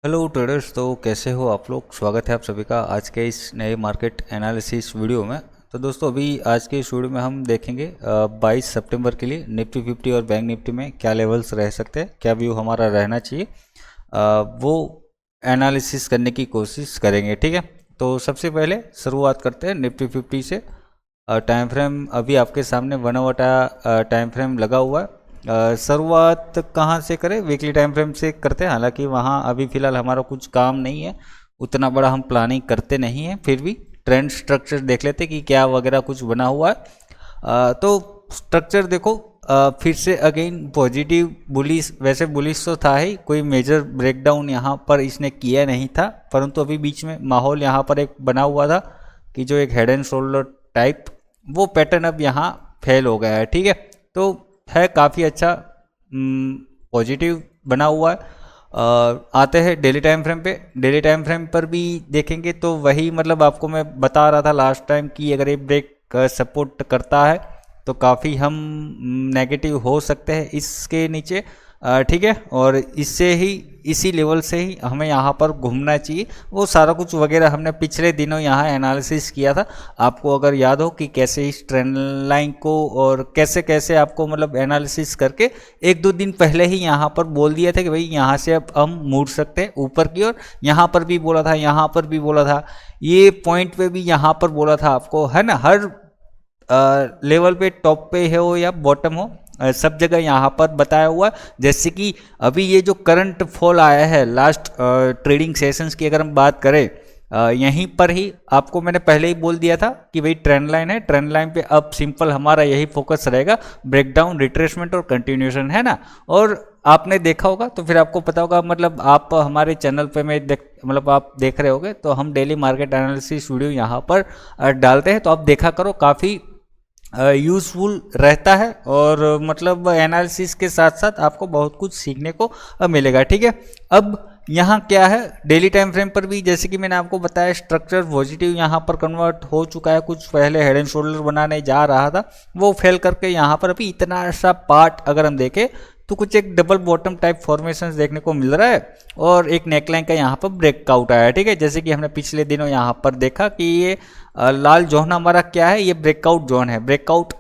Hello traders. तो कैसे हो आप लोग। स्वागत है आप सभी का आज के इस नए मार्केट एनालिसिस वीडियो में। तो दोस्तों अभी आज के इस वीडियो में हम देखेंगे 22 सितंबर के लिए निफ्टी 50 और बैंक निफ्टी में क्या लेवल्स रह सकते हैं, क्या व्यू हमारा रहना चाहिए, वो एनालिसिस करने की कोशिश करेंगे। ठीक है, तो सबसे पहले शुरुआत करते हैं निफ्टी 50 से। टाइम फ्रेम अभी आपके सामने 1 आवर टाइम फ्रेम लगा हुआ है। शुरुआत कहाँ से करें, वीकली टाइम फ्रेम से करते हैं। हालांकि वहाँ अभी फ़िलहाल हमारा कुछ काम नहीं है, उतना बड़ा हम प्लानिंग करते नहीं हैं, फिर भी ट्रेंड स्ट्रक्चर देख लेते कि क्या वगैरह कुछ बना हुआ है। तो स्ट्रक्चर देखो, फिर से अगेन पॉजिटिव बुलिश, वैसे बुलिश तो था ही, कोई मेजर ब्रेकडाउन यहाँ पर इसने किया नहीं था, परंतु अभी बीच में माहौल यहाँ पर एक बना हुआ था कि जो एक हेड एंड शोल्डर टाइप वो पैटर्न अब यहाँ फेल हो गया है। ठीक है, तो है काफ़ी अच्छा पॉजिटिव बना हुआ है। आते हैं डेली टाइम फ्रेम पे। डेली टाइम फ्रेम पर भी देखेंगे तो वही, मतलब आपको मैं बता रहा था लास्ट टाइम कि अगर ये ब्रेक सपोर्ट करता है तो काफ़ी हम नेगेटिव हो सकते हैं इसके नीचे। ठीक है, और इससे ही, इसी लेवल से ही हमें यहाँ पर घूमना चाहिए। वो सारा कुछ वगैरह हमने पिछले दिनों यहाँ एनालिसिस किया था, आपको अगर याद हो कि कैसे इस ट्रेंड लाइन को और कैसे कैसे आपको मतलब एनालिसिस करके एक दो दिन पहले ही यहाँ पर बोल दिया था कि भाई यहाँ से अब हम मुड़ सकते हैं ऊपर की ओर। यहाँ पर भी बोला था, यहाँ पर भी बोला था, ये पॉइंट पे भी यहाँ पर बोला था आपको, है ना। हर लेवल पे, टॉप पे हो या बॉटम हो, सब जगह यहाँ पर बताया हुआ। जैसे कि अभी ये जो करंट फॉल आया है लास्ट ट्रेडिंग सेशंस की अगर हम बात करें, यहीं पर ही आपको मैंने पहले ही बोल दिया था कि भाई ट्रेंड लाइन है, ट्रेंड लाइन पे अब सिंपल हमारा यही फोकस रहेगा, ब्रेकडाउन, रिट्रेसमेंट और कंटिन्यूशन, है ना। और आपने देखा होगा तो फिर आपको पता होगा, मतलब आप हमारे चैनल पे मतलब आप देख रहे होगे तो हम डेली मार्केट एनालिसिस वीडियो यहाँ पर डालते हैं, तो आप देखा करो, काफ़ी यूज़फुल रहता है और मतलब एनालिसिस के साथ साथ आपको बहुत कुछ सीखने को मिलेगा। ठीक है, अब यहाँ क्या है, डेली टाइम फ्रेम पर भी जैसे कि मैंने आपको बताया स्ट्रक्चर पॉजिटिव यहाँ पर कन्वर्ट हो चुका है। कुछ पहले हेड एंड शोल्डर बनाने जा रहा था, वो फेल करके यहाँ पर अभी इतना सा पार्ट अगर हम देखें तो कुछ एक डबल बॉटम टाइप फॉर्मेशन देखने को मिल रहा है और एक नेकलाइन का यहाँ पर ब्रेकआउट आया है। ठीक है, जैसे कि हमने पिछले दिनों यहाँ पर देखा कि ये लाल जोन हमारा क्या है, ये ब्रेकआउट जोन है, ब्रेकआउट।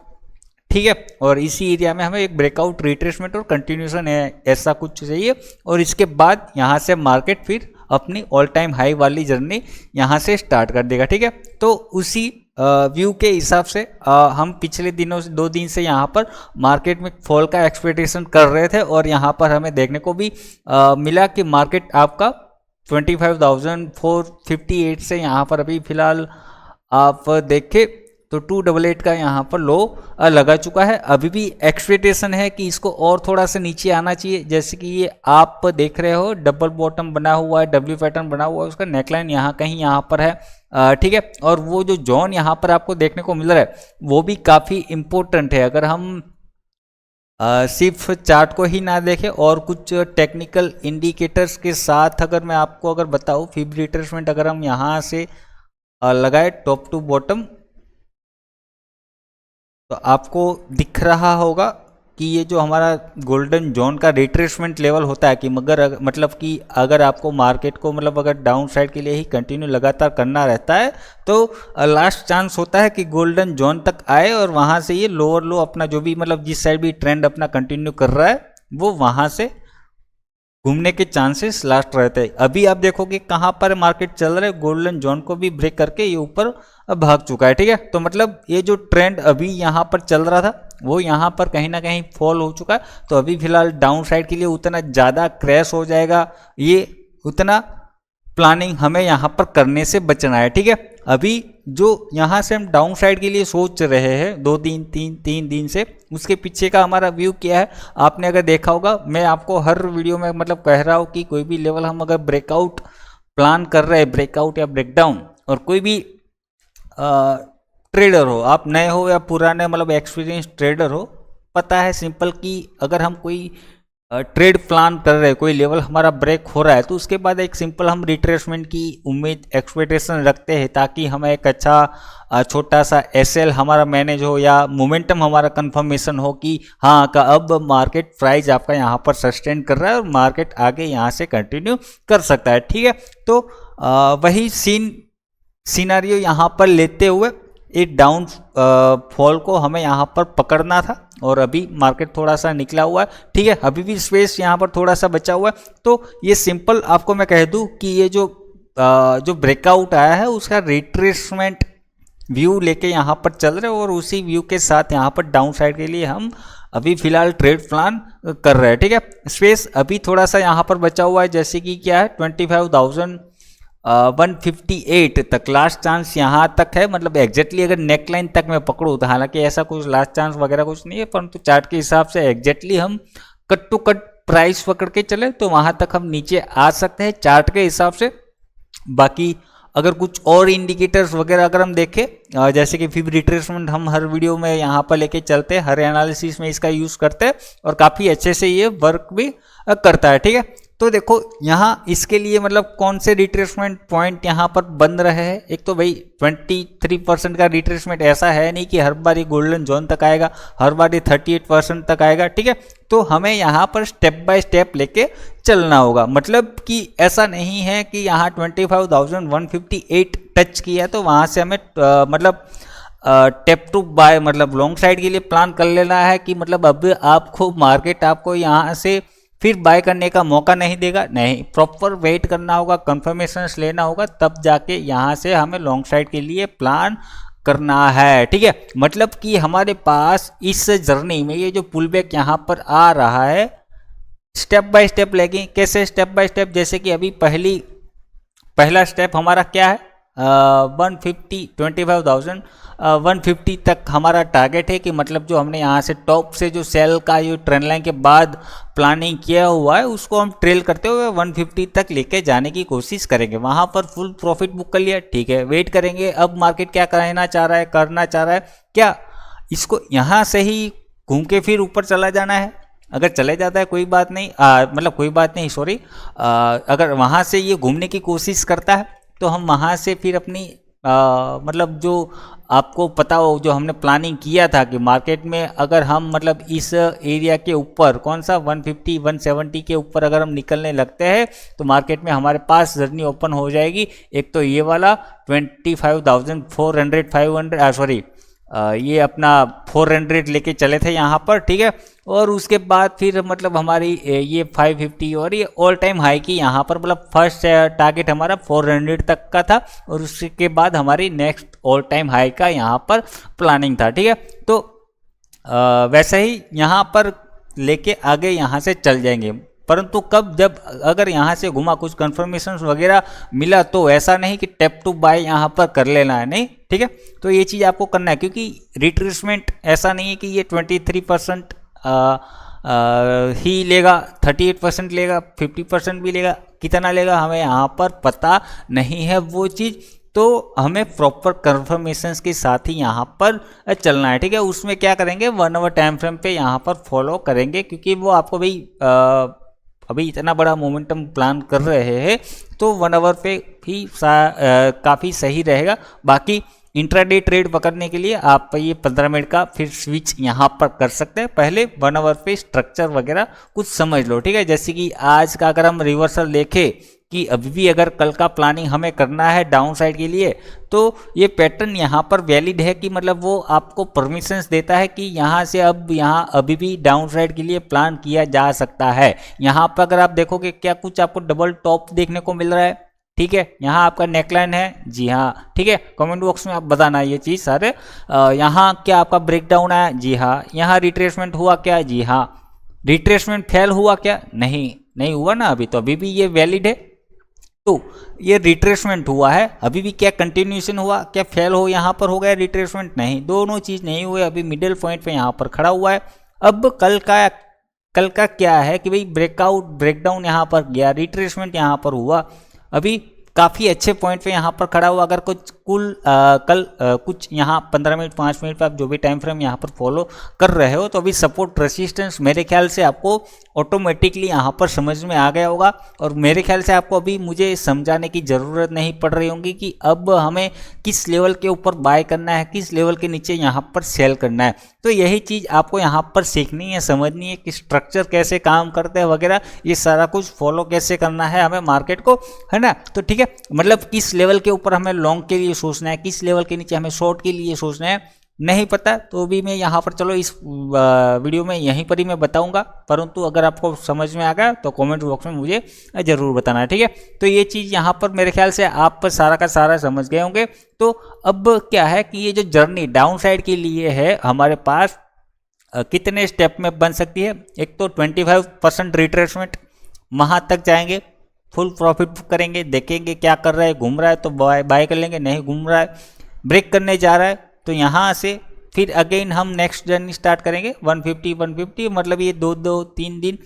ठीक है, और इसी एरिया में हमें एक ब्रेकआउट, रिट्रेसमेंट और कंटिन्यूशन है, ऐसा कुछ चाहिए। और इसके बाद यहाँ से मार्केट फिर अपनी ऑल टाइम हाई वाली जर्नी यहाँ से स्टार्ट कर देगा। ठीक है, तो उसी व्यू के हिसाब से हम पिछले दिनों से 2 दिन से यहाँ पर मार्केट में फॉल का एक्सपेक्टेशन कर रहे थे और यहाँ पर हमें देखने को भी मिला कि मार्केट आपका 25,458 से यहाँ पर अभी फिलहाल आप देखें तो 288 का यहाँ पर लो लगा चुका है। अभी भी एक्सपेक्टेशन है कि इसको और थोड़ा सा नीचे आना चाहिए। जैसे कि ये आप देख रहे हो डबल बॉटम बना हुआ है, डब्ल्यू पैटर्न बना हुआ है, उसका नेकलाइन यहाँ कहीं यहाँ पर है। ठीक है, और वो जो जोन यहाँ पर आपको देखने को मिल रहा है वो भी काफ़ी इम्पोर्टेंट है। अगर हम सिर्फ चार्ट को ही ना देखें और कुछ टेक्निकल इंडिकेटर्स के साथ अगर मैं आपको अगर बताऊँ, फिब रिट्रेसमेंट अगर हम यहाँ से लगाए टॉप टू बॉटम, तो आपको दिख रहा होगा कि ये जो हमारा गोल्डन जोन का रिट्रेसमेंट लेवल होता है कि मगर मतलब कि अगर आपको मार्केट को मतलब अगर डाउन साइड के लिए ही कंटिन्यू लगातार करना रहता है तो लास्ट चांस होता है कि गोल्डन जोन तक आए और वहाँ से ये लोअर लो अपना जो भी मतलब जिस साइड भी ट्रेंड अपना कंटिन्यू कर रहा है वो वहाँ से घूमने के चांसेस लास्ट रहते हैं। अभी आप देखोगे कहाँ पर मार्केट चल रहा है, गोल्डन जोन को भी ब्रेक करके ये ऊपर भाग चुका है। ठीक है, तो मतलब ये जो ट्रेंड अभी यहाँ पर चल रहा था वो यहाँ पर कहीं ना कहीं फॉल हो चुका है। तो अभी फिलहाल डाउन साइड के लिए उतना ज़्यादा क्रैश हो जाएगा, ये उतना प्लानिंग हमें यहाँ पर करने से बचना है। ठीक है, अभी जो यहाँ से हम डाउन साइड के लिए सोच रहे हैं 2 दिन 3 दिन से, उसके पीछे का हमारा व्यू क्या है आपने अगर देखा होगा। मैं आपको हर वीडियो में मतलब कह रहा हूँ कि कोई भी लेवल हम अगर ब्रेकआउट प्लान कर रहे हैं, ब्रेकआउट या ब्रेकडाउन, और कोई भी ट्रेडर हो, आप नए हो या पुराने मतलब एक्सपीरियंस ट्रेडर हो, पता है सिंपल कि अगर हम कोई ट्रेड प्लान कर रहे हैं, कोई लेवल हमारा ब्रेक हो रहा है तो उसके बाद एक सिंपल हम रिट्रेसमेंट की उम्मीद एक्सपेक्टेशन रखते हैं, ताकि हमें एक अच्छा छोटा सा एसएल हमारा मैनेज हो या मोमेंटम हमारा कंफर्मेशन हो कि हाँ का अब मार्केट प्राइस आपका यहाँ पर सस्टेन कर रहा है और मार्केट आगे यहाँ से कंटिन्यू कर सकता है। ठीक है, तो वही सीनारियो यहाँ पर लेते हुए एक डाउन फॉल को हमें यहाँ पर पकड़ना था और अभी मार्केट थोड़ा सा निकला हुआ है। ठीक है, अभी भी स्पेस यहाँ पर थोड़ा सा बचा हुआ है। तो ये सिंपल आपको मैं कह दूं कि ये जो ब्रेकआउट आया है उसका रिट्रेसमेंट व्यू लेके यहाँ पर चल रहे हैं और उसी व्यू के साथ यहाँ पर डाउन साइड के लिए हम अभी फिलहाल ट्रेड प्लान कर रहे हैं। ठीक है, स्पेस अभी थोड़ा सा यहाँ पर बचा हुआ है, जैसे कि क्या है 25,158 तक लास्ट चांस यहाँ तक है। मतलब एग्जैक्टली अगर नेकलाइन तक मैं पकड़ूँ तो हालांकि ऐसा कुछ लास्ट चांस वगैरह कुछ नहीं है, परंतु चार्ट के हिसाब से एग्जैक्टली हम कट टू कट प्राइस पकड़ के चले तो वहाँ तक हम नीचे आ सकते हैं चार्ट के हिसाब से। बाकी अगर कुछ और इंडिकेटर्स वगैरह अगर हम देखें, जैसे कि फिब रिट्रेसमेंट हम हर वीडियो में यहाँ पर लेके चलते हैं, हर एनालिसिस में इसका यूज़ करते हैं और काफ़ी अच्छे से ये वर्क भी करता है। ठीक है, तो देखो यहाँ इसके लिए मतलब कौन से रिट्रेसमेंट पॉइंट यहाँ पर बन रहे हैं। एक तो भाई 23% का रिट्रेसमेंट ऐसा है नहीं कि हर बार ये गोल्डन जोन तक आएगा, हर बार ये 38% तक आएगा। ठीक है, तो हमें यहाँ पर स्टेप बाय स्टेप लेके चलना होगा। मतलब कि ऐसा नहीं है कि यहाँ 25,158 टच किया तो वहाँ से हमें मतलब टेप टू बाय मतलब लॉन्ग साइड के लिए प्लान कर लेना है कि मतलब अब आपको मार्केट आपको यहाँ से फिर बाय करने का मौका नहीं देगा। नहीं, प्रॉपर वेट करना होगा, कंफर्मेशंस लेना होगा, तब जाके यहाँ से हमें लॉन्ग साइड के लिए प्लान करना है। ठीक है, मतलब कि हमारे पास इस जर्नी में ये जो पुल बैक यहाँ पर आ रहा है स्टेप बाय स्टेप लेंगे। कैसे स्टेप बाय स्टेप, जैसे कि अभी पहला स्टेप हमारा क्या है 25,150 तक हमारा टारगेट है कि मतलब जो हमने यहाँ से टॉप से जो सेल का जो ट्रेंड लाइन के बाद प्लानिंग किया हुआ है उसको हम ट्रेल करते हुए 150 तक लेके जाने की कोशिश करेंगे। वहाँ पर फुल प्रॉफिट बुक कर लिया, ठीक है, वेट करेंगे अब मार्केट क्या करना चाह रहा है क्या इसको यहाँ से ही घूम के फिर ऊपर चला जाना है। अगर चले जाता है कोई बात नहीं, अगर वहाँ से ये घूमने की कोशिश करता है तो हम वहाँ से फिर अपनी मतलब जो आपको पता हो जो हमने प्लानिंग किया था कि मार्केट में अगर हम मतलब इस एरिया के ऊपर कौन सा 150 170 के ऊपर अगर हम निकलने लगते हैं तो मार्केट में हमारे पास जर्नी ओपन हो जाएगी। एक तो ये वाला 25,400 ये अपना 400 लेके चले थे यहाँ पर। ठीक है, और उसके बाद फिर मतलब हमारी ये 550 और ये ऑल टाइम हाई की यहाँ पर मतलब फर्स्ट टारगेट हमारा 400 तक का था और उसके बाद हमारी नेक्स्ट ऑल टाइम हाई का यहाँ पर प्लानिंग था। ठीक है, तो वैसे ही यहाँ पर लेके आगे यहाँ से चल जाएंगे, परंतु कब जब अगर यहाँ से घुमा कुछ कंफर्मेशन वगैरह मिला तो ऐसा नहीं कि टैप टू बाय यहाँ पर कर लेना है, नहीं। ठीक है, तो ये चीज़ आपको करना है क्योंकि रिट्रेसमेंट ऐसा नहीं है कि ये 23% ही लेगा, 38% लेगा, 50% भी लेगा, कितना लेगा हमें यहाँ पर पता नहीं है वो चीज़। तो हमें प्रॉपर कंफर्मेशंस के साथ ही यहाँ पर चलना है। ठीक है, उसमें क्या करेंगे 1 आवर टाइम फ्रेम पे यहाँ पर फॉलो करेंगे क्योंकि वो आपको भाई अभी इतना बड़ा मोमेंटम प्लान कर रहे हैं तो 1 आवर पे भी काफ़ी सही रहेगा। बाकी इंट्राडे ट्रेड पकड़ने के लिए आप ये 15 मिनट का फिर स्विच यहाँ पर कर सकते हैं। पहले 1 आवर पे स्ट्रक्चर वगैरह कुछ समझ लो। ठीक है, जैसे कि आज का अगर हम रिवर्सल देखें कि अभी भी अगर कल का प्लानिंग हमें करना है डाउन साइड के लिए तो ये पैटर्न यहाँ पर वैलिड है कि मतलब वो आपको परमिशंस देता है कि यहाँ से अब यहाँ अभी भी डाउन साइड के लिए प्लान किया जा सकता है। यहाँ पर अगर आप देखोगे क्या कुछ आपको डबल टॉप देखने को मिल रहा है। ठीक है, यहाँ आपका नेकलाइन है, जी हाँ। ठीक है, कमेंट बॉक्स में आप बताना ये चीज़ सारे। यहाँ क्या आपका ब्रेकडाउन है, जी हाँ। यहाँ रिट्रेसमेंट हुआ क्या, जी हाँ। रिट्रेसमेंट फेल हुआ क्या, नहीं हुआ ना अभी, तो अभी भी ये वैलिड है। तो ये रिट्रेसमेंट हुआ है, अभी भी क्या कंटिन्यूएशन हुआ, क्या फेल हो यहाँ पर हो गया रिट्रेसमेंट, नहीं, दोनों चीज़ नहीं हुए, अभी मिडिल पॉइंट पे यहाँ पर खड़ा हुआ है। अब कल का क्या है कि भाई ब्रेकडाउन यहाँ पर गया, रिट्रेसमेंट यहाँ पर हुआ, अभी काफ़ी अच्छे पॉइंट पे यहाँ पर खड़ा हुआ। अगर कुछ कल कुछ यहाँ 15 मिनट 5 मिनट पे आप जो भी टाइम फ्रेम यहाँ पर फॉलो कर रहे हो तो अभी सपोर्ट रेसिस्टेंस मेरे ख्याल से आपको ऑटोमेटिकली यहाँ पर समझ में आ गया होगा। और मेरे ख्याल से आपको अभी मुझे समझाने की ज़रूरत नहीं पड़ रही होगी कि अब हमें किस लेवल के ऊपर बाय करना है, किस लेवल के नीचे यहाँ पर सेल करना है। तो यही चीज़ आपको यहाँ पर सीखनी है, समझनी है कि स्ट्रक्चर कैसे काम करते हैं वगैरह, ये सारा कुछ फॉलो कैसे करना है हमें मार्केट को, है ना। तो ठीक है, मतलब किस लेवल के ऊपर हमें लॉन्ग के लिए सोचना है, किस लेवल के नीचे हमें शॉर्ट के लिए सोचना है, नहीं पता तो भी मैं यहाँ पर चलो इस वीडियो में यहीं पर ही मैं बताऊंगा। परंतु अगर आपको समझ में आ गया तो कमेंट बॉक्स में मुझे ज़रूर बताना है, ठीक है। तो ये चीज़ यहाँ पर मेरे ख्याल से आप सारा का सारा समझ गए होंगे। तो अब क्या है कि ये जो जर्नी डाउन साइड के लिए है हमारे पास कितने स्टेप में बन सकती है। एक तो 25% रिट्रेसमेंट, वहाँ तक जाएंगे, फुल प्रॉफिट करेंगे, देखेंगे क्या कर रहा है, घूम रहा है तो बाय कर लेंगे, नहीं घूम रहा है ब्रेक करने जा रहा है तो यहाँ से फिर अगेन हम नेक्स्ट जर्नी स्टार्ट करेंगे 150 मतलब ये 2-3 दिन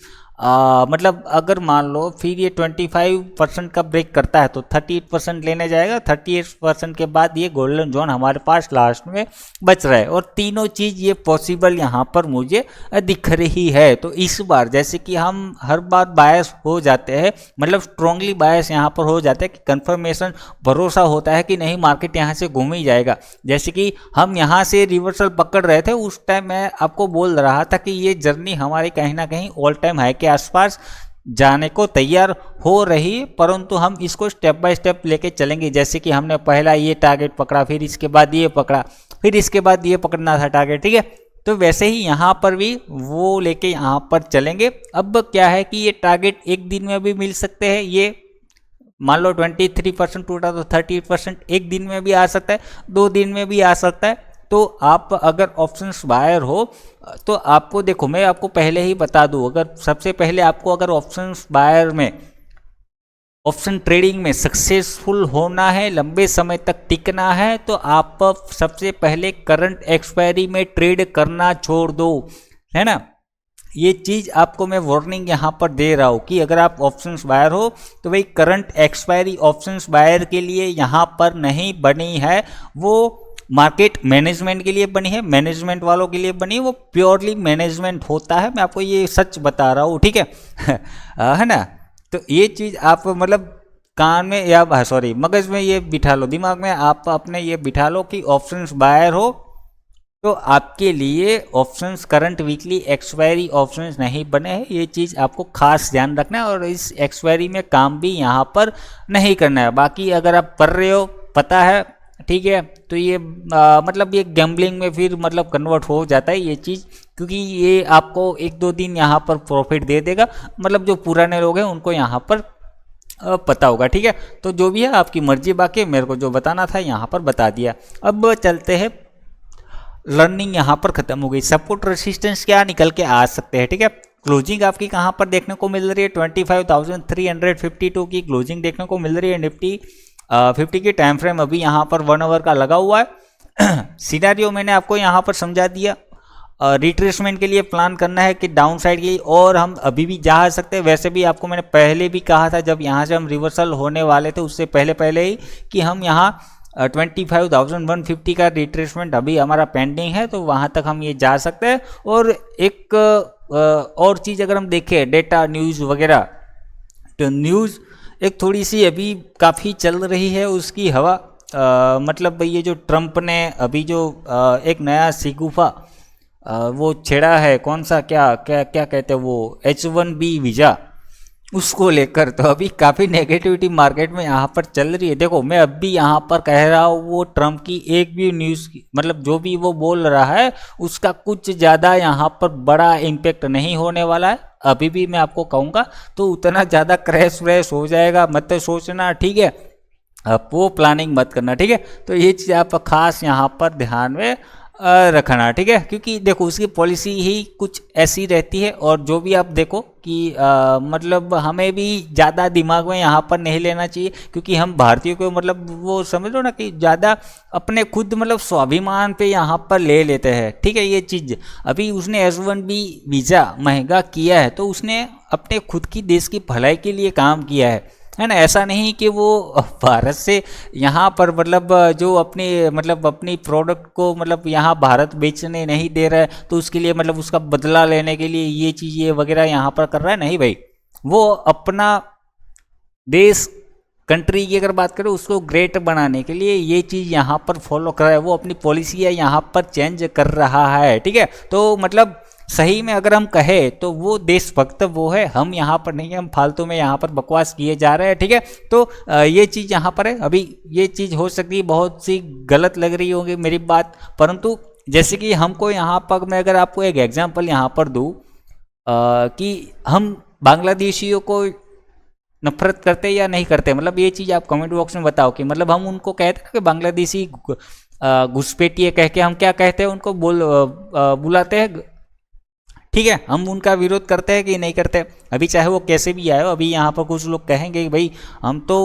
मतलब अगर मान लो फिर ये 25% का ब्रेक करता है तो 38% लेने जाएगा। 38% के बाद ये गोल्डन जोन हमारे पास लास्ट में बच रहा है। और तीनों चीज़ ये पॉसिबल यहाँ पर मुझे दिख रही है। तो इस बार जैसे कि हम हर बार बायस हो जाते हैं, मतलब स्ट्रांगली बायस यहाँ पर हो जाते हैं कि कंफर्मेशन भरोसा होता है कि नहीं मार्केट यहाँ से घूम ही जाएगा। जैसे कि हम यहाँ से रिवर्सल पकड़ रहे थे उस टाइम मैं आपको बोल रहा था कि ये जर्नी हमारी कहीं ना कहीं ऑल टाइम हाई के आसपास जाने को तैयार हो रही है, परंतु हम इसको स्टेप बाय स्टेप लेके चलेंगे। जैसे कि हमने पहला ये टारगेट पकड़ा, फिर इसके बाद ये पकड़ा, फिर इसके बाद ये पकड़ना था टारगेट, ठीक है। तो वैसे ही यहाँ पर भी वो लेके यहाँ पर चलेंगे। अब क्या है कि ये टारगेट एक दिन में भी मिल सकते हैं, ये मान लो 23% टूटा तो 38% एक दिन में भी आ सकता है, 2 दिन में भी आ सकता है। तो आप अगर ऑप्शंस बायर हो तो आपको देखो मैं आपको पहले ही बता दूं, अगर सबसे पहले आपको अगर ऑप्शंस बायर में ऑप्शन ट्रेडिंग में सक्सेसफुल होना है, लंबे समय तक टिकना है, तो आप सबसे पहले करंट एक्सपायरी में ट्रेड करना छोड़ दो, है ना। ये चीज़ आपको मैं वार्निंग यहाँ पर दे रहा हूँ कि अगर आप ऑप्शंस बायर हो तो भाई करंट एक्सपायरी ऑप्शंस बायर के लिए यहाँ पर नहीं बनी है, वो मार्केट मैनेजमेंट के लिए बनी है, मैनेजमेंट वालों के लिए बनी है, वो प्योरली मैनेजमेंट होता है। मैं आपको ये सच बता रहा हूँ, ठीक है है ना। तो ये चीज़ आप मतलब कान में या सॉरी मगज में ये बिठा लो, दिमाग में आप अपने ये बिठा लो कि ऑप्शंस बायर हो तो आपके लिए options current weekly expiry options नहीं बने हैं। ये चीज़ आपको खास ध्यान रखना है और इस एक्सपायरी में काम भी यहाँ पर नहीं करना है। बाकी अगर आप कर रहे हो पता है, ठीक है, तो ये मतलब ये गैम्बलिंग में फिर मतलब कन्वर्ट हो जाता है ये चीज़, क्योंकि ये आपको 1-2 दिन यहाँ पर प्रॉफिट दे देगा। मतलब जो पुराने लोग हैं उनको यहाँ पर पता होगा, ठीक है। तो जो भी है आपकी मर्जी, बाकी मेरे को जो बताना था यहाँ पर बता दिया। अब चलते हैं, लर्निंग यहाँ पर खत्म हो गई। सपोर्ट रेसिस्टेंस क्या निकल के आ सकते हैं, ठीक है। क्लोजिंग आपकी कहाँ पर देखने को मिल रही है, 25,352 की क्लोजिंग देखने को मिल रही है। निफ्टी 50 की टाइम फ्रेम अभी यहाँ पर 1 आवर का लगा हुआ है। सिनेरियो मैंने आपको यहाँ पर समझा दिया। रिट्रेसमेंट के लिए प्लान करना है कि डाउन साइड के लिए, और हम अभी भी जा सकते हैं। वैसे भी आपको मैंने पहले भी कहा था जब यहाँ से हम रिवर्सल होने वाले थे उससे पहले ही कि हम यहाँ 25,150 का रिट्रेसमेंट अभी हमारा पेंडिंग है, तो वहाँ तक हम ये जा सकते हैं। और एक और चीज़ अगर हम देखें डेटा न्यूज़ वगैरह, तो न्यूज़ एक थोड़ी सी अभी काफ़ी चल रही है उसकी हवा। मतलब ये जो ट्रम्प ने अभी जो एक नया सिगुफा वो छेड़ा है, कौन सा क्या क्या क्या कहते हैं वो H1B वीज़ा, उसको लेकर तो अभी काफ़ी नेगेटिविटी मार्केट में यहाँ पर चल रही है। देखो मैं अब भी यहाँ पर कह रहा हूँ वो ट्रम्प की एक भी न्यूज़ मतलब जो भी वो बोल रहा है उसका कुछ ज़्यादा यहाँ पर बड़ा इम्पेक्ट नहीं होने वाला है। अभी भी मैं आपको कहूँगा तो उतना ज़्यादा क्रैश व्रैश हो जाएगा मत सोचना, ठीक है। आप वो प्लानिंग मत करना, ठीक है। तो ये चीज़ आप खास यहाँ पर ध्यान में रखना, ठीक है, क्योंकि देखो उसकी पॉलिसी ही कुछ ऐसी रहती है। और जो भी आप देखो कि मतलब हमें भी ज़्यादा दिमाग में यहाँ पर नहीं लेना चाहिए, क्योंकि हम भारतीयों को मतलब वो समझ लो ना कि ज़्यादा अपने खुद मतलब स्वाभिमान पे यहाँ पर ले लेते हैं, ठीक है। ये चीज़ अभी उसने H1B वीज़ा महंगा किया है तो उसने अपने खुद की देश की भलाई के लिए काम किया है, है ना। ऐसा नहीं कि वो भारत से यहाँ पर मतलब जो अपनी प्रोडक्ट को मतलब यहाँ भारत बेचने नहीं दे रहा है, तो उसके लिए मतलब उसका बदला लेने के लिए ये चीज़ वगैरह यहाँ पर कर रहा है। नहीं भाई, वो अपना देश कंट्री की अगर बात करें उसको ग्रेट बनाने के लिए ये चीज़ यहाँ पर फॉलो कर रहा है, वो अपनी पॉलिसी है यहाँ पर चेंज कर रहा है। ठीक है, तो मतलब सही में अगर हम कहें तो वो देशभक्त वो है, हम यहाँ पर नहीं है, हम फालतू में यहाँ पर बकवास किए जा रहे हैं। ठीक है, तो ये चीज़ यहाँ पर है। अभी ये चीज़ हो सकती है बहुत सी गलत लग रही होगी मेरी बात, परंतु जैसे कि हमको यहाँ पर मैं अगर आपको एक एग्जाम्पल यहाँ पर दूँ कि हम बांग्लादेशियों को नफरत करते या नहीं करते, मतलब ये चीज़ आप कमेंट बॉक्स में बताओ कि मतलब हम उनको कहते हैं कि बांग्लादेशी घुसपैठिए कह के हम क्या कहते हैं उनको बुलाते हैं। ठीक है, हम उनका विरोध करते हैं कि नहीं करते, अभी चाहे वो कैसे भी आए हो। अभी यहाँ पर कुछ लोग कहेंगे कि भाई हम तो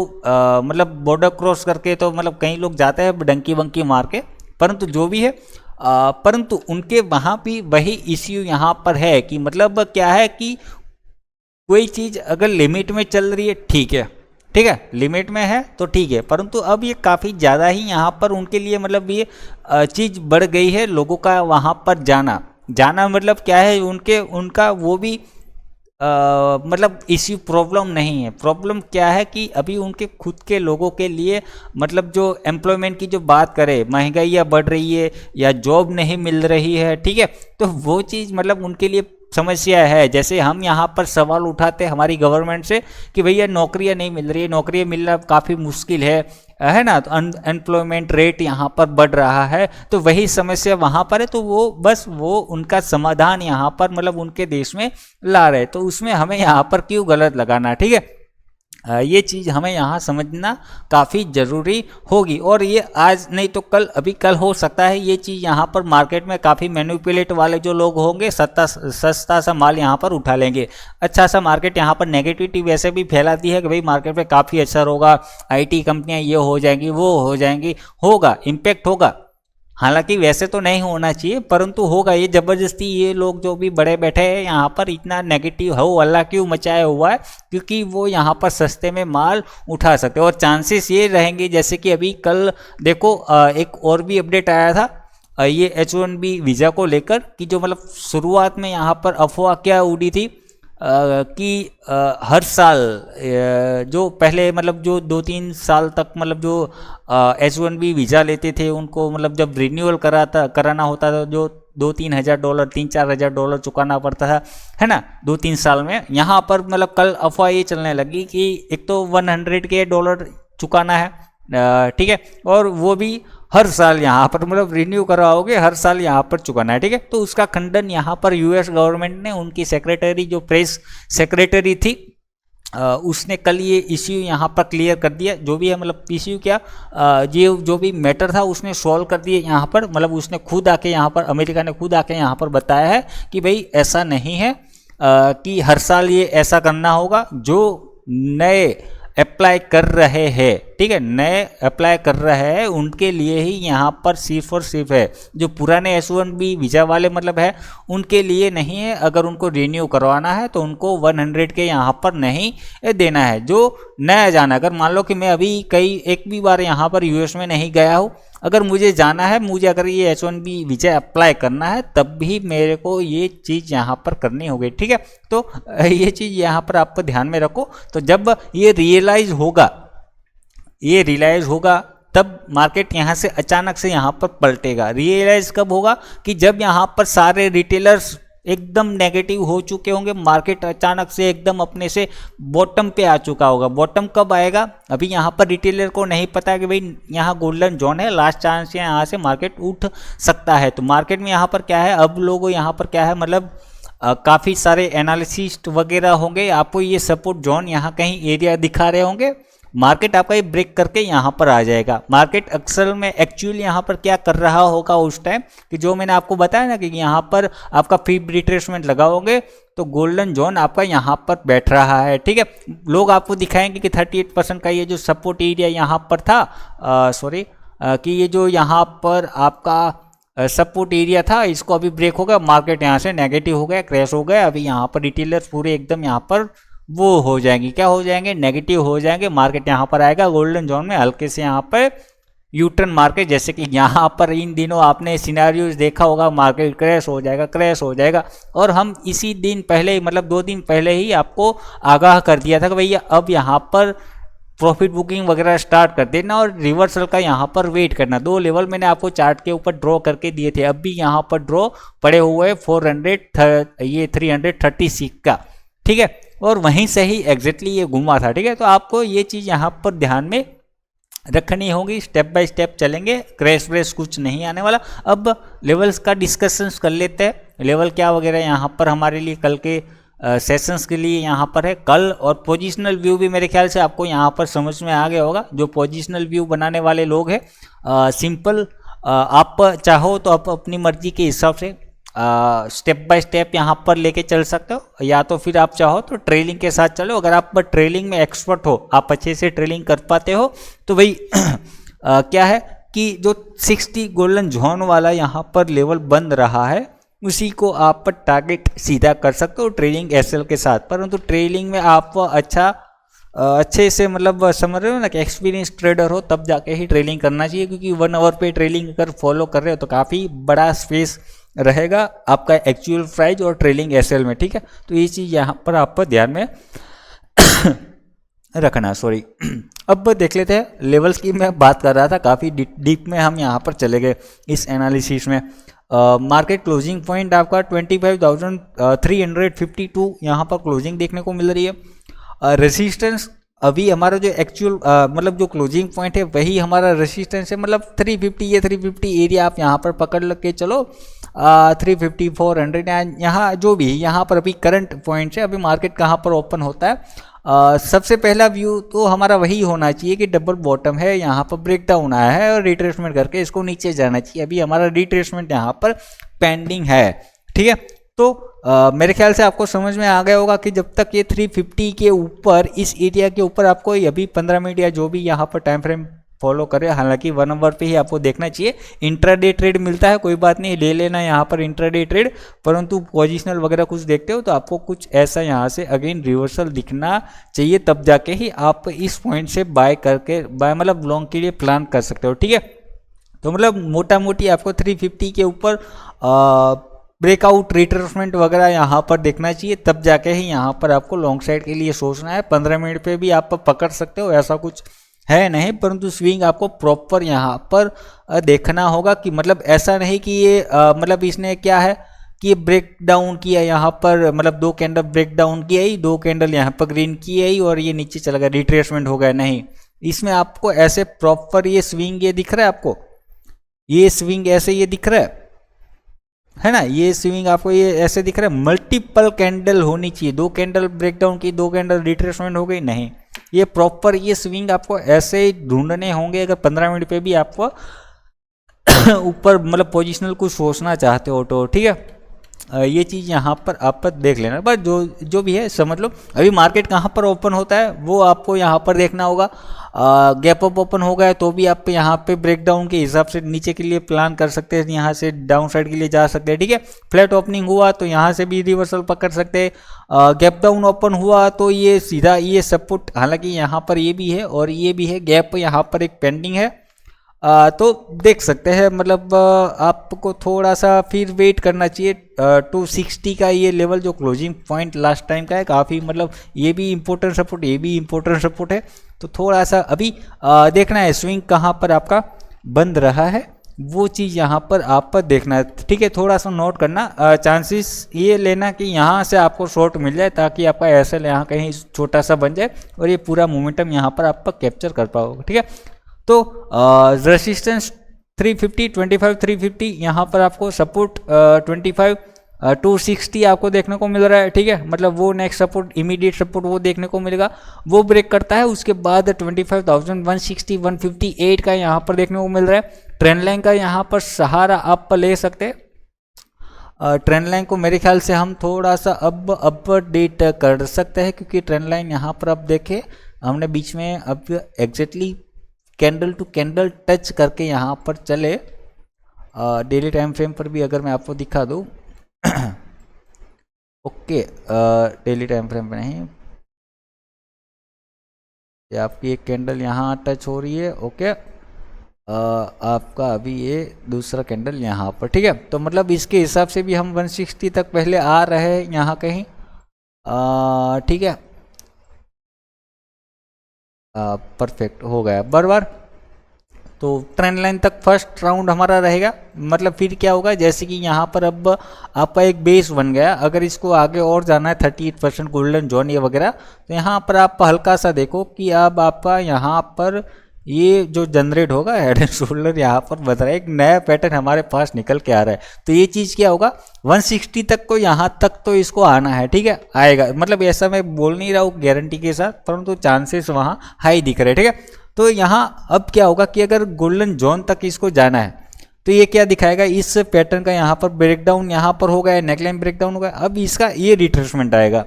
मतलब बॉर्डर क्रॉस करके तो मतलब कई लोग जाते हैं डंकी वंकी मार के, परंतु जो भी है परंतु उनके वहाँ भी वही इश्यू यहाँ पर है कि मतलब क्या है कि कोई चीज़ अगर लिमिट में चल रही है ठीक है, ठीक है, लिमिट में है तो ठीक है, परंतु अब ये काफ़ी ज़्यादा ही यहाँ पर उनके लिए मतलब ये चीज़ बढ़ गई है लोगों का वहाँ पर जाना मतलब क्या है उनका वो भी मतलब इश्यू प्रॉब्लम नहीं है। प्रॉब्लम क्या है कि अभी उनके खुद के लोगों के लिए मतलब जो एम्प्लॉयमेंट की जो बात करें, महंगाई बढ़ रही है या जॉब नहीं मिल रही है, ठीक है, तो वो चीज़ मतलब उनके लिए समस्या है। जैसे हम यहाँ पर सवाल उठाते हैं हमारी गवर्नमेंट से कि भैया नौकरियाँ नहीं मिल रही है, नौकरियाँ मिलना काफ़ी मुश्किल है ना, तो अनएम्प्लॉयमेंट रेट यहाँ पर बढ़ रहा है, तो वही समस्या वहाँ पर है, तो वो बस वो उनका समाधान यहाँ पर मतलब उनके देश में ला रहे, तो उसमें हमें यहाँ पर क्यों गलत लगाना। ठीक है, ये चीज़ हमें यहाँ समझना काफ़ी ज़रूरी होगी, और ये आज नहीं तो कल, अभी कल हो सकता है ये चीज़ यहाँ पर मार्केट में काफ़ी मैनिपुलेट वाले जो लोग होंगे सस्ता सा माल यहाँ पर उठा लेंगे। अच्छा सा मार्केट यहाँ पर नेगेटिविटी वैसे भी फैलाती है कि भाई मार्केट में काफ़ी असर होगा, आईटी कंपनियाँ ये हो जाएंगी वो हो जाएंगी, होगा इम्पैक्ट होगा, हालांकि वैसे तो नहीं होना चाहिए परंतु होगा। ये ज़बरदस्ती ये लोग जो भी बड़े बैठे हैं यहाँ पर इतना नेगेटिव हो अल्लाह क्यों मचाया हुआ है, क्योंकि वो यहाँ पर सस्ते में माल उठा सकते हैं और चांसेस ये रहेंगे। जैसे कि अभी कल देखो एक और भी अपडेट आया था ये H1B वीज़ा को लेकर कि जो मतलब शुरुआत में यहाँ पर अफवाह क्या उड़ी थी कि हर साल जो पहले मतलब जो 2-3 साल तक मतलब जो H1B वीज़ा लेते थे उनको मतलब जब रिन्यूअल कराना होता था जो $2-3 हज़ार 3-4 हज़ार डॉलर चुकाना पड़ता था, है ना, 2-3 साल में। यहाँ पर मतलब कल अफवाह ये चलने लगी कि एक तो $100 चुकाना है, ठीक है, और वो भी हर साल यहाँ पर मतलब रिन्यू करवाओगे, हर साल यहाँ पर चुकाना है। ठीक है, तो उसका खंडन यहाँ पर यूएस गवर्नमेंट ने, उनकी सेक्रेटरी जो प्रेस सेक्रेटरी थी उसने कल ये इश्यू यहाँ पर क्लियर कर दिया। जो भी है मतलब इश्यू क्या ये जो भी मैटर था उसने सॉल्व कर दिया यहाँ पर, मतलब उसने खुद आके यहाँ पर, अमेरिका ने खुद आके यहाँ पर बताया है कि भाई ऐसा नहीं है कि हर साल ये ऐसा करना होगा। जो नए अप्लाई कर रहे हैं, ठीक है, नए अप्लाई कर रहे हैं उनके लिए ही यहाँ पर सिर्फ और सिर्फ है, जो पुराने H1B वीज़ा वाले मतलब है उनके लिए नहीं है। अगर उनको रिन्यू करवाना है तो उनको 100 के यहाँ पर नहीं देना है। जो नया जाना, अगर मान लो कि मैं अभी एक भी बार यहाँ पर यूएस में नहीं गया हूँ, अगर मुझे जाना है, मुझे अगर ये H1B वीज़ा अप्लाई करना है तब भी मेरे को ये चीज़ यहाँ पर करनी होगी। ठीक है, तो ये चीज़ यहाँ पर आपको ध्यान में रखो। तो जब ये रियलाइज़ होगा तब मार्केट यहाँ से अचानक से यहाँ पर पलटेगा। रियलाइज़ कब होगा कि जब यहाँ पर सारे रिटेलर्स एकदम नेगेटिव हो चुके होंगे, मार्केट अचानक से एकदम अपने से बॉटम पे आ चुका होगा। बॉटम कब आएगा, अभी यहाँ पर रिटेलर को नहीं पता कि भाई यहाँ गोल्डन जोन है, लास्ट चांस है, यहाँ से मार्केट उठ सकता है। तो मार्केट में यहाँ पर क्या है, अब लोग यहाँ पर क्या है मतलब काफ़ी सारे एनालिसिस्ट वगैरह होंगे, आपको ये सपोर्ट जोन यहाँ कहीं एरिया दिखा रहे होंगे, मार्केट आपका ये ब्रेक करके यहाँ पर आ जाएगा। मार्केट अक्सर में एक्चुअली यहाँ पर क्या कर रहा होगा उस टाइम कि जो मैंने आपको बताया ना कि यहाँ पर आपका फीब रिट्रेसमेंट लगाओगे तो गोल्डन जोन आपका यहाँ पर बैठ रहा है। ठीक है, लोग आपको दिखाएंगे कि 38% का ये जो सपोर्ट एरिया यहाँ पर था, कि ये जो यहाँ पर आपका सपोर्ट एरिया था इसको अभी ब्रेक हो गया, मार्केट यहाँ से नेगेटिव हो गया, क्रैश हो गया। अभी यहाँ पर रिटेलर्स पूरे एकदम यहाँ पर वो हो जाएंगी, क्या हो जाएंगे, नेगेटिव हो जाएंगे। मार्केट यहाँ पर आएगा गोल्डन जोन में, हल्के से यहाँ पर यू टर्न मार्केट, जैसे कि यहाँ पर इन दिनों आपने सिनेरियोज देखा होगा, मार्केट क्रैश हो जाएगा, क्रैश हो जाएगा। और हम इसी दिन पहले, मतलब 2 दिन पहले ही आपको आगाह कर दिया था कि भैया अब यहाँ पर प्रॉफिट बुकिंग वगैरह स्टार्ट कर देना और रिवर्सल का यहाँ पर वेट करना। 2 लेवल मैंने आपको चार्ट के ऊपर ड्रॉ करके दिए थे, अब भी यहाँ पर ड्रॉ पड़े हुए 436 का, ठीक है। और वहीं से ही एग्जैक्टली ये घुमा था, ठीक है। तो आपको ये चीज़ यहाँ पर ध्यान में रखनी होगी, स्टेप बाय स्टेप चलेंगे, क्रैश व्रेश कुछ नहीं आने वाला। अब लेवल्स का डिस्कशंस कर लेते हैं, लेवल क्या वगैरह यहाँ पर हमारे लिए कल के सेशंस के लिए यहाँ पर है। कल और पोजिशनल व्यू भी मेरे ख्याल से आपको यहाँ पर समझ में आ गया होगा। जो पोजिशनल व्यू बनाने वाले लोग हैं, सिंपल आप चाहो तो आप अपनी मर्जी के हिसाब से स्टेप बाय स्टेप यहाँ पर लेके चल सकते हो, या तो फिर आप चाहो तो ट्रेलिंग के साथ चलो। अगर आप ट्रेलिंग में एक्सपर्ट हो, आप अच्छे से ट्रेलिंग कर पाते हो, तो भाई क्या है कि जो 60 गोल्डन जोन वाला यहाँ पर लेवल बन रहा है, उसी को आप पर टारगेट सीधा कर सकते हो ट्रेलिंग एसएल के साथ। परंतु ट्रेलिंग में आप अच्छे से, मतलब समझ रहे हो ना, कि एक्सपीरियंस ट्रेडर हो तब जाके ही ट्रेलिंग करना चाहिए, क्योंकि 1 आवर पे ट्रेलिंग अगर फॉलो कर रहे हो तो काफ़ी बड़ा स्पेस रहेगा आपका एक्चुअल प्राइस और ट्रेलिंग एसएल में, ठीक है। तो ये चीज़ यहाँ पर आप देध्यान में रखना, सॉरी। अब देख लेते हैं लेवल्स की, मैं बात कर रहा था, काफ़ी डीप में हम यहाँ पर चले गए इस एनालिसिस में। मार्केट क्लोजिंग पॉइंट आपका 25,352 यहाँ पर क्लोजिंग देखने को मिल रही है। रेसिस्टेंस अभी हमारा जो एक्चुअल मतलब जो क्लोजिंग पॉइंट है वही हमारा रेसिस्टेंस है, मतलब 350, ये 350 एरिया आप यहाँ पर पकड़ लग के चलो। 350, 400 यहाँ जो भी यहाँ पर अभी करंट पॉइंट है, अभी मार्केट कहाँ पर ओपन होता है। सबसे पहला व्यू तो हमारा वही होना चाहिए कि डबल बॉटम है, यहाँ पर ब्रेक डाउन आया है और रिट्रेसमेंट करके इसको नीचे जाना चाहिए। अभी हमारा रिट्रेसमेंट यहाँ पर पेंडिंग है, ठीक है। तो मेरे ख्याल से आपको समझ में आ गया होगा कि जब तक ये 350 के ऊपर, इस एरिया के ऊपर आपको अभी 15 मिनट या जो भी यहाँ पर टाइम फ्रेम फॉलो करें, हालांकि 1 आवर पे ही आपको देखना चाहिए। इंट्राडे ट्रेड मिलता है, कोई बात नहीं, ले लेना यहाँ पर इंट्राडे ट्रेड, परंतु पोजिशनल वगैरह कुछ देखते हो तो आपको कुछ ऐसा यहाँ से अगेन रिवर्सल दिखना चाहिए, तब जाके ही आप इस पॉइंट से बाय करके, बाय मतलब लॉन्ग के लिए प्लान कर सकते हो, ठीक है। तो मतलब मोटा मोटी आपको 350 के ऊपर ब्रेकआउट रिट्रेसमेंट वगैरह यहाँ पर देखना चाहिए, तब जाके ही यहाँ पर आपको लॉन्ग साइड के लिए सोचना है। 15 मिनट पे भी आप पकड़ सकते हो, ऐसा कुछ है नहीं, परंतु स्विंग आपको प्रॉपर यहाँ पर देखना होगा कि मतलब ऐसा नहीं कि ये मतलब इसने क्या है कि ब्रेक डाउन किया यहाँ पर, मतलब 2 कैंडल ब्रेक डाउन किया ही, 2 कैंडल यहाँ पर ग्रीन किया ही और ये नीचे चला गया, रिट्रेसमेंट हो गया, नहीं। इसमें आपको ऐसे प्रॉपर ये स्विंग ये दिख रहा है, आपको ये स्विंग ऐसे ये दिख रहा है ना, ये स्विंग आपको ये ऐसे दिख रहा है। मल्टीपल कैंडल होनी चाहिए, 2 कैंडल ब्रेकडाउन की, 2 कैंडल रिट्रेसमेंट हो गई, नहीं। ये प्रॉपर ये स्विंग आपको ऐसे ही ढूंढने होंगे अगर 15 मिनट पे भी आपको ऊपर मतलब पोजिशनल कुछ सोचना चाहते हो तो, ठीक है। ये चीज़ यहाँ पर आप देख लेना, बस जो भी है समझ लो। अभी मार्केट कहाँ पर ओपन होता है वो आपको यहाँ पर देखना होगा। गैप अप ओपन हो गया तो भी आप यहाँ पे ब्रेकडाउन के हिसाब से नीचे के लिए प्लान कर सकते हैं, यहाँ से डाउन साइड के लिए जा सकते हैं, ठीक है। फ्लैट ओपनिंग हुआ तो यहाँ से भी रिवर्सल पकड़ सकते हैं। गैप डाउन ओपन हुआ तो ये सीधा ये सपोर्ट, हालांकि यहाँ पर ये भी है और ये भी है, गैप यहाँ पर एक पेंडिंग है, तो देख सकते हैं। मतलब आपको थोड़ा सा फिर वेट करना चाहिए। 260 का ये लेवल जो क्लोजिंग पॉइंट लास्ट टाइम का है, काफ़ी मतलब ये भी इम्पोर्टेंट सपोर्ट, ये भी इम्पोर्टेंट सपोर्ट है। तो थोड़ा सा अभी देखना है स्विंग कहाँ पर आपका बंद रहा है, वो चीज़ यहाँ पर आप पर देखना है, ठीक है। थोड़ा सा नोट करना, चांसेस ये लेना कि यहाँ से आपको शॉर्ट मिल जाए ताकि आपका एसएल यहाँ कहीं छोटा सा बन जाए और ये पूरा मोमेंटम यहाँ पर आप कैप्चर कर पाओगे, ठीक है। तो रेसिस्टेंस 350, 25, 350, यहाँ पर आपको सपोर्ट 25, 260 आपको देखने को मिल रहा है, ठीक है। मतलब वो नेक्स्ट सपोर्ट, इमीडिएट सपोर्ट वो देखने को मिलेगा, वो ब्रेक करता है, उसके बाद 25,160, 158 का यहाँ पर देखने को मिल रहा है। ट्रेंड लाइन का यहाँ पर सहारा आप ले सकते हैं। ट्रेंड लाइन को मेरे ख्याल से हम थोड़ा सा अब अपडेट कर सकते हैं, क्योंकि ट्रेंड लाइन यहाँ पर आप देखें हमने बीच में अब exactly candle to candle touch करके यहाँ पर चले। डेली टाइम फ्रेम पर भी अगर मैं आपको दिखा दूँ ओके, डेली टाइम फ्रेम पर नहीं, ये आपकी एक कैंडल यहाँ टच हो रही है, ओके। आपका अभी ये दूसरा कैंडल यहाँ पर, ठीक है। तो मतलब इसके हिसाब से भी हम 160 तक पहले आ रहे हैं यहाँ कहीं, ठीक है। परफेक्ट हो गया बराबर। तो ट्रेंड लाइन तक फर्स्ट राउंड हमारा रहेगा। मतलब फिर क्या होगा, जैसे कि यहाँ पर अब आपका एक बेस बन गया, अगर इसको आगे और जाना है 38% गोल्डन जोन ये वगैरह, तो यहाँ पर आप हल्का सा देखो कि अब आपका यहाँ पर ये जो जनरेट होगा हेड एंड शोल्डर यहाँ पर बता रहा है, एक नया पैटर्न हमारे पास निकल के आ रहा है। तो ये चीज़ क्या होगा, 160 तक को यहाँ तक तो इसको आना है, ठीक है, आएगा। मतलब ऐसा मैं बोल नहीं रहा हूँ गारंटी के साथ, परंतु चांसेस वहाँ हाई दिख रहे हैं, ठीक है। तो यहाँ अब क्या होगा कि अगर गोल्डन जोन तक इसको जाना है तो ये क्या दिखाएगा, इस पैटर्न का यहाँ पर ब्रेकडाउन यहाँ पर हो गया, नेकलाइन ब्रेकडाउन हो गया, अब इसका ये रिट्रेसमेंट आएगा।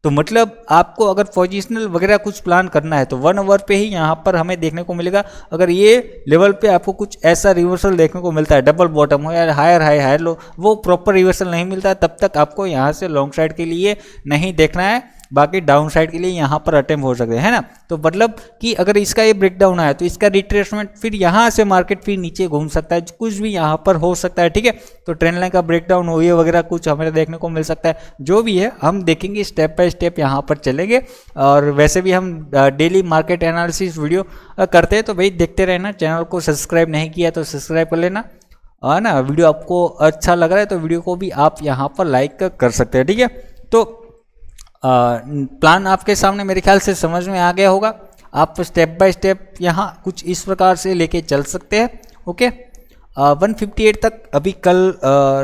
तो मतलब आपको अगर पोजिशनल वगैरह कुछ प्लान करना है तो 1 आवर पे ही यहाँ पर हमें देखने को मिलेगा। अगर ये लेवल पे आपको कुछ ऐसा रिवर्सल देखने को मिलता है, डबल बॉटम हो या हायर हाई हायर लो, वो प्रॉपर रिवर्सल नहीं मिलता है, तब तक आपको यहाँ से लॉन्ग साइड के लिए नहीं देखना है, बाकी डाउन साइड के लिए यहाँ पर अटेम्प्ट हो सकते हैं ना। तो मतलब कि अगर इसका ये ब्रेकडाउन आया तो इसका रिट्रेसमेंट, फिर यहाँ से मार्केट फिर नीचे घूम सकता है, कुछ भी यहाँ पर हो सकता है, ठीक है। तो ट्रेंड लाइन का ब्रेकडाउन हो ये वगैरह कुछ हमें देखने को मिल सकता है, जो भी है हम देखेंगे स्टेप बाय स्टेप यहाँ पर चलेंगे। और वैसे भी हम डेली मार्केट एनालिसिस वीडियो करते हैं, तो भाई देखते रहना। चैनल को सब्सक्राइब नहीं किया तो सब्सक्राइब कर लेना, है ना। वीडियो आपको अच्छा लग रहा है तो वीडियो को भी आप यहाँ पर लाइक कर सकते हैं, ठीक है। तो प्लान आपके सामने मेरे ख्याल से समझ में आ गया होगा। आप स्टेप बाय स्टेप यहाँ कुछ इस प्रकार से लेके चल सकते हैं, ओके। 158 तक अभी कल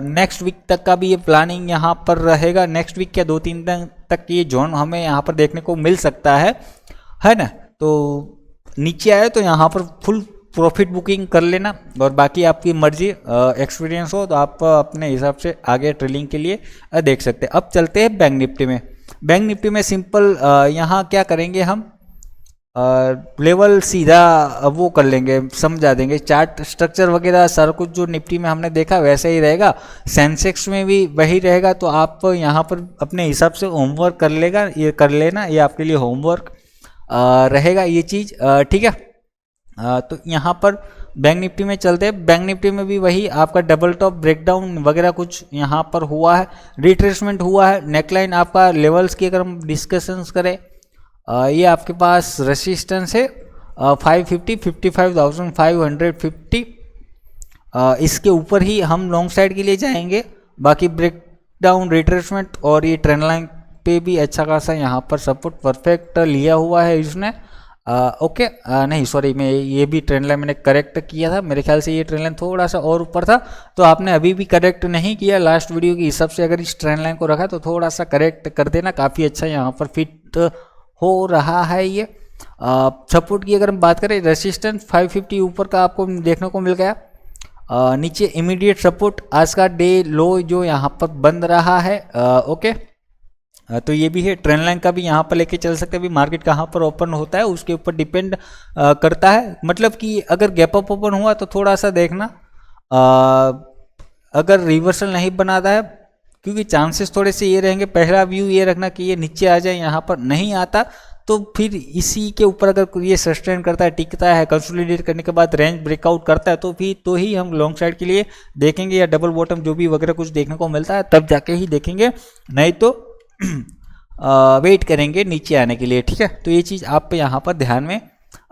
नेक्स्ट वीक तक का भी ये प्लानिंग यहाँ पर रहेगा। नेक्स्ट वीक क्या 2-3 दिन तक ये जोन हमें यहाँ पर देखने को मिल सकता है ना। तो नीचे आए तो यहाँ पर फुल प्रॉफिट बुकिंग कर लेना, और बाकी आपकी मर्जी, एक्सपीरियंस हो तो आप अपने हिसाब से आगे ट्रेडिंग के लिए देख सकते हैं। अब चलते हैं बैंक निफ्टी में। बैंक निफ्टी में सिंपल यहाँ क्या करेंगे हम, लेवल सीधा वो कर लेंगे, समझा देंगे। चार्ट स्ट्रक्चर वगैरह सारा कुछ जो निफ्टी में हमने देखा वैसे ही रहेगा, सेंसेक्स में भी वही रहेगा। तो आप यहाँ पर अपने हिसाब से होमवर्क कर लेना, ये आपके लिए होमवर्क रहेगा ये चीज़, ठीक है। तो यहाँ पर बैंक निफ्टी में चलते हैं। बैंक निफ्टी में भी वही आपका डबल टॉप ब्रेकडाउन वगैरह कुछ यहाँ पर हुआ है, रिट्रेसमेंट हुआ है। नेकलाइन आपका लेवल्स की अगर हम डिस्कशंस करें, ये आपके पास रेसिस्टेंस है 550, 55,550, इसके ऊपर ही हम लॉन्ग साइड के लिए जाएंगे। बाकी ब्रेकडाउन, रिट्रेसमेंट और ये ट्रेंड लाइन पे भी अच्छा खासा यहाँ पर सपोर्ट परफेक्ट लिया हुआ है इसने, ओके। नहीं सॉरी, मैं ये भी ट्रेंड लाइन मैंने करेक्ट किया था, मेरे ख्याल से ये ट्रेंड लाइन थोड़ा सा और ऊपर था, तो आपने अभी भी करेक्ट नहीं किया लास्ट वीडियो के हिसाब से। अगर इस ट्रेंड लाइन को रखा तो थोड़ा सा करेक्ट कर देना, काफ़ी अच्छा यहाँ पर फिट हो रहा है ये। सपोर्ट की अगर हम बात करें, रेसिस्टेंस 550 ऊपर का आपको देखने को मिल गया। नीचे इमीडिएट सपोर्ट आज का डे लो जो यहाँ पर बंद रहा है, ओके। तो ये भी है, ट्रेंड लाइन का भी यहाँ पर लेके चल सकते हैं। अभी मार्केट कहाँ पर ओपन होता है उसके ऊपर डिपेंड करता है। मतलब कि अगर गैप अप ओपन हुआ तो थोड़ा सा देखना, अगर रिवर्सल नहीं बनाता है, क्योंकि चांसेस थोड़े से ये रहेंगे, पहला व्यू ये रखना कि ये नीचे आ जाए, यहाँ पर नहीं आता तो फिर इसी के ऊपर अगर ये सस्टेन करता है, टिकता है, कंसोलिडेट करने के बाद रेंज ब्रेकआउट करता है, तो फिर तो ही हम लॉन्ग साइड के लिए देखेंगे, या डबल बॉटम जो भी वगैरह कुछ देखने को मिलता है तब जाके ही देखेंगे, नहीं तो वेट करेंगे नीचे आने के लिए, ठीक है। तो ये चीज़ आप यहाँ पर ध्यान में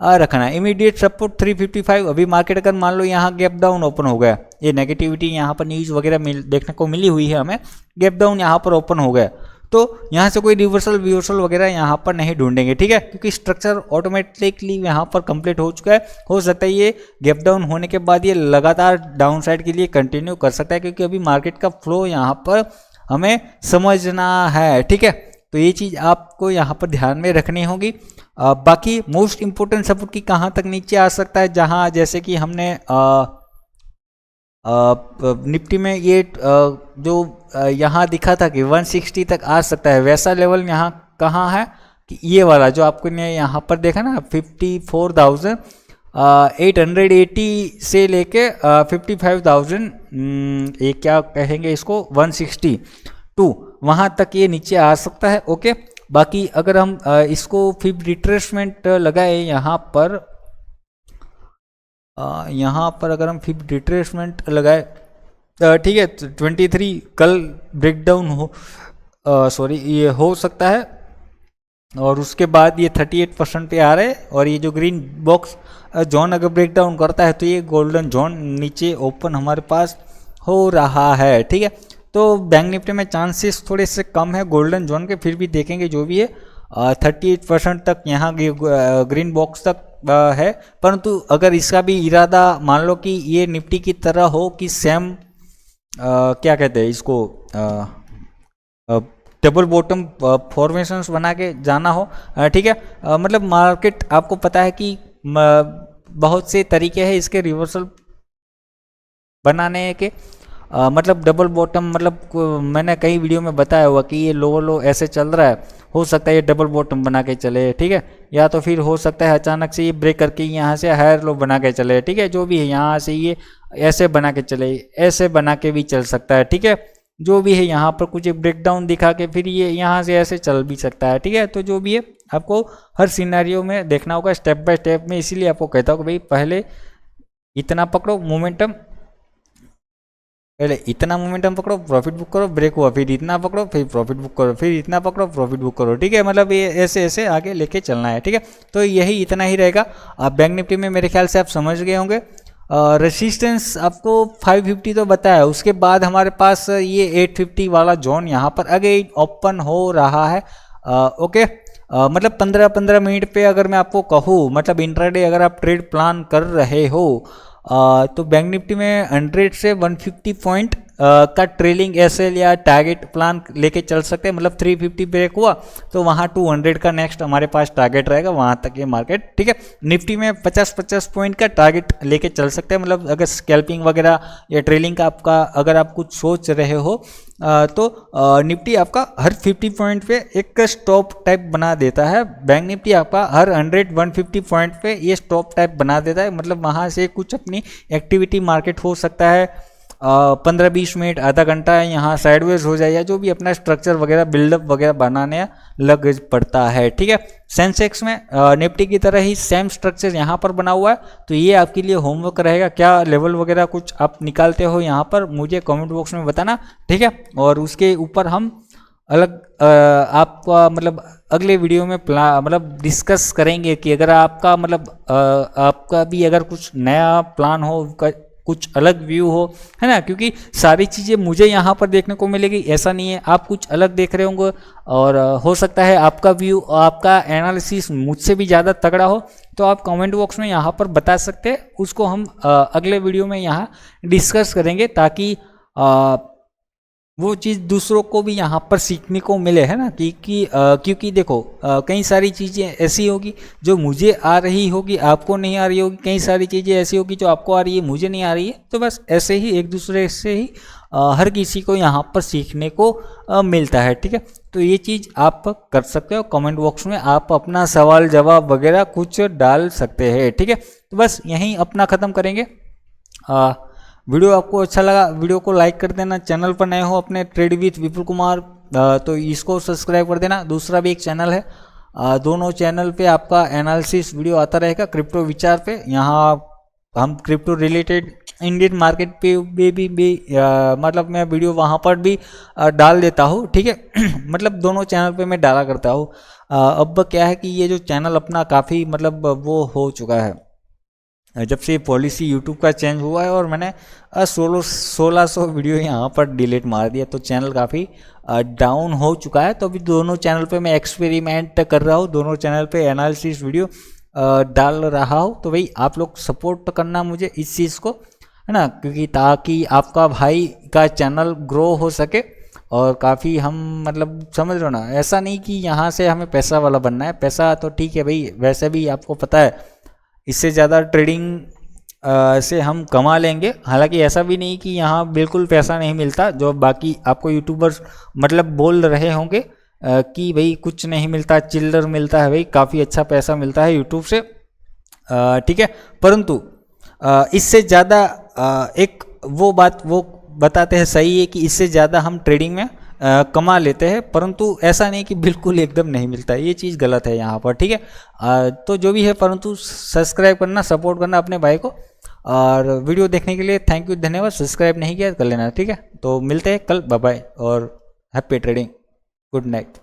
रखना है। Immediate support 355। अभी मार्केट अगर मान लो यहाँ गैप डाउन ओपन हो गया, ये नेगेटिविटी यहाँ पर न्यूज़ वगैरह देखने को मिली हुई है हमें, गैप डाउन यहाँ पर ओपन हो गया, तो यहाँ से कोई रिवर्सल वगैरह यहाँ पर नहीं ढूंढेंगे, ठीक है, क्योंकि स्ट्रक्चर ऑटोमेटिकली यहाँ पर कंप्लीट हो चुका है। हो सकता है ये गैप डाउन होने के बाद ये लगातार डाउन साइड के लिए कंटिन्यू कर सकता है, क्योंकि अभी मार्केट का फ्लो यहाँ पर हमें समझना है, ठीक है। तो ये चीज़ आपको यहाँ पर ध्यान में रखनी होगी। बाकी मोस्ट इम्पोर्टेंट सपोर्ट की कहाँ तक नीचे आ सकता है, जहाँ जैसे कि हमने निफ्टी में ये जो यहाँ दिखा था कि 160 तक आ सकता है, वैसा लेवल यहाँ कहाँ है कि ये वाला जो आपको ने यहाँ पर देखा ना 54,880 से लेके 55,000, ये क्या कहेंगे इसको, 162 वहाँ तक ये नीचे आ सकता है, ओके। बाकी अगर हम इसको फिर रिट्रेसमेंट लगाए यहाँ पर अगर हम फिर रिट्रेसमेंट लगाए, ठीक है, 23 कल ब्रेकडाउन हो सॉरी ये हो सकता है, और उसके बाद ये 38% पे आ रहे हैं, और ये जो ग्रीन बॉक्स जोन अगर ब्रेकडाउन करता है तो ये गोल्डन जोन नीचे ओपन हमारे पास हो रहा है, ठीक है। तो बैंक निफ्टी में चांसेस थोड़े से कम है गोल्डन जोन के, फिर भी देखेंगे जो भी है 38% तक यहाँ ग्रीन बॉक्स तक है। परंतु अगर इसका भी इरादा मान लो कि ये निफ्टी की तरह हो कि सेम क्या कहते हैं इसको डबल बॉटम फॉर्मेशंस बना के जाना हो, ठीक है। मतलब मार्केट आपको पता है कि बहुत से तरीके हैं इसके रिवर्सल बनाने के, मतलब डबल बॉटम, मतलब मैंने कई वीडियो में बताया हुआ कि ये लो ऐसे चल रहा है, हो सकता है ये डबल बॉटम बना के चले, ठीक है, या तो फिर हो सकता है अचानक से ये ब्रेक करके यहाँ से हायर लो बना के चले, ठीक है, जो भी है यहाँ से ये ऐसे बना के चले, ऐसे बना के भी चल सकता है, ठीक है, जो भी है यहाँ पर कुछ ब्रेकडाउन दिखा के फिर ये यहाँ से ऐसे चल भी सकता है, ठीक है। तो जो भी है आपको हर सिनेरियो में देखना होगा स्टेप बाय स्टेप में, इसीलिए आपको कहता हूँ कि भाई पहले इतना पकड़ो मोमेंटम, पहले इतना मोमेंटम पकड़ो, प्रॉफिट बुक करो, ब्रेक हुआ फिर इतना पकड़ो, फिर प्रॉफिट बुक करो, फिर इतना पकड़ो, प्रॉफिट बुक करो, ठीक है। मतलब ये ऐसे ऐसे आगे लेके चलना है, ठीक है। तो यही इतना ही रहेगा। आप बैंक निफ्टी में मेरे ख्याल से आप समझ गए होंगे। रेसिस्टेंस आपको 550 तो बताया, उसके बाद हमारे पास ये 850 वाला जोन यहाँ पर अगेन ओपन हो रहा है। ओके, मतलब 15-15 मिनट पे अगर मैं आपको कहूँ, मतलब इंट्राडे अगर आप ट्रेड प्लान कर रहे हो तो बैंक निफ्टी में 100 से 150 पॉइंट का ट्रेलिंग एसएल या टारगेट प्लान लेके चल सकते हैं। मतलब 350 ब्रेक हुआ तो वहाँ 200 का नेक्स्ट हमारे पास टारगेट रहेगा, वहाँ तक ये मार्केट, ठीक है। निफ्टी में 50-50 पॉइंट का टारगेट लेके चल सकते हैं। मतलब अगर स्कैल्पिंग वगैरह या ट्रेलिंग का आपका अगर आप कुछ सोच रहे हो तो निफ्टी आपका हर 50 पॉइंट पे एक स्टॉप टाइप बना देता है। बैंक निफ्टी आपका हर 100-150 पॉइंट पे ये स्टॉप टाइप बना देता है। मतलब वहाँ से कुछ अपनी एक्टिविटी मार्केट हो सकता है 15-20 मिनट, आधा घंटा यहाँ साइडवेज हो जाए, या जो भी अपना स्ट्रक्चर वगैरह बिल्डअप वगैरह बनाने लग पड़ता है, ठीक है। सेंसेक्स में निफ्टी की तरह ही सेम स्ट्रक्चर यहाँ पर बना हुआ है, तो ये आपके लिए होमवर्क रहेगा। क्या लेवल वगैरह कुछ आप निकालते हो यहाँ पर मुझे कमेंट बॉक्स में बताना, ठीक है। और उसके ऊपर हम अलग आपका मतलब अगले वीडियो में मतलब डिस्कस करेंगे कि अगर आपका मतलब आपका भी अगर कुछ नया प्लान हो, कुछ अलग व्यू हो, है ना, क्योंकि सारी चीज़ें मुझे यहाँ पर देखने को मिलेगी, ऐसा नहीं है आप कुछ अलग देख रहे होंगे, और हो सकता है आपका व्यू, आपका एनालिसिस मुझसे भी ज़्यादा तगड़ा हो, तो आप कमेंट बॉक्स में यहाँ पर बता सकते हैं। उसको हम अगले वीडियो में यहाँ डिस्कस करेंगे, ताकि वो चीज़ दूसरों को भी यहाँ पर सीखने को मिले, है ना, क्योंकि देखो कई सारी चीज़ें ऐसी होगी जो मुझे आ रही होगी, आपको नहीं आ रही होगी, कई सारी चीज़ें ऐसी होगी जो आपको आ रही है, मुझे नहीं आ रही है। तो बस ऐसे ही एक दूसरे से ही हर किसी को यहाँ पर सीखने को मिलता है, ठीक है। तो ये चीज़ आप कर सकते हो, कमेंट बॉक्स में आप अपना सवाल जवाब वगैरह कुछ डाल सकते हैं, ठीक है। तो बस यहीं अपना ख़त्म करेंगे। वीडियो आपको अच्छा लगा, वीडियो को लाइक कर देना। चैनल पर नए हो अपने ट्रेड विथ विपुल कुमार, तो इसको सब्सक्राइब कर देना। दूसरा भी एक चैनल है, दोनों चैनल पे आपका एनालिसिस वीडियो आता रहेगा क्रिप्टो विचार पे। यहाँ हम क्रिप्टो रिलेटेड इंडियन मार्केट पे भी मतलब मैं वीडियो वहाँ पर भी डाल देता हूँ, ठीक है। मतलब दोनों चैनल पे मैं डाला करता हूँ। अब क्या है कि ये जो चैनल अपना काफ़ी मतलब वो हो चुका है, जब से पॉलिसी यूट्यूब का चेंज हुआ है, और मैंने 1600 वीडियो यहाँ पर डिलीट मार दिया, तो चैनल काफ़ी डाउन हो चुका है। तो अभी दोनों चैनल पे मैं एक्सपेरिमेंट कर रहा हूँ, दोनों चैनल पे एनालिसिस वीडियो डाल रहा हूँ। तो भाई आप लोग सपोर्ट करना मुझे इस चीज़ को, है ना, क्योंकि ताकि आपका भाई का चैनल ग्रो हो सके, और काफ़ी हम मतलब समझ लो ना, ऐसा नहीं कि यहाँ से हमें पैसा वाला बनना है। पैसा तो ठीक है भाई, वैसे भी आपको पता है इससे ज़्यादा ट्रेडिंग से हम कमा लेंगे। हालांकि ऐसा भी नहीं कि यहाँ बिल्कुल पैसा नहीं मिलता, जो बाकी आपको यूट्यूबर्स मतलब बोल रहे होंगे कि भाई कुछ नहीं मिलता, चिल्लर मिलता है। भाई काफ़ी अच्छा पैसा मिलता है यूट्यूब से, ठीक है। परंतु इससे ज़्यादा एक वो बात वो बताते हैं सही है कि इससे ज़्यादा हम ट्रेडिंग में कमा लेते हैं, परंतु ऐसा नहीं कि बिल्कुल एकदम नहीं मिलता है, ये चीज़ गलत है यहाँ पर, ठीक है। तो जो भी है, परंतु सब्सक्राइब करना, सपोर्ट करना अपने भाई को। और वीडियो देखने के लिए थैंक यू, धन्यवाद। सब्सक्राइब नहीं किया कर लेना, ठीक है। तो मिलते हैं कल, बाय बाय और हैप्पी ट्रेडिंग, गुड नाइट।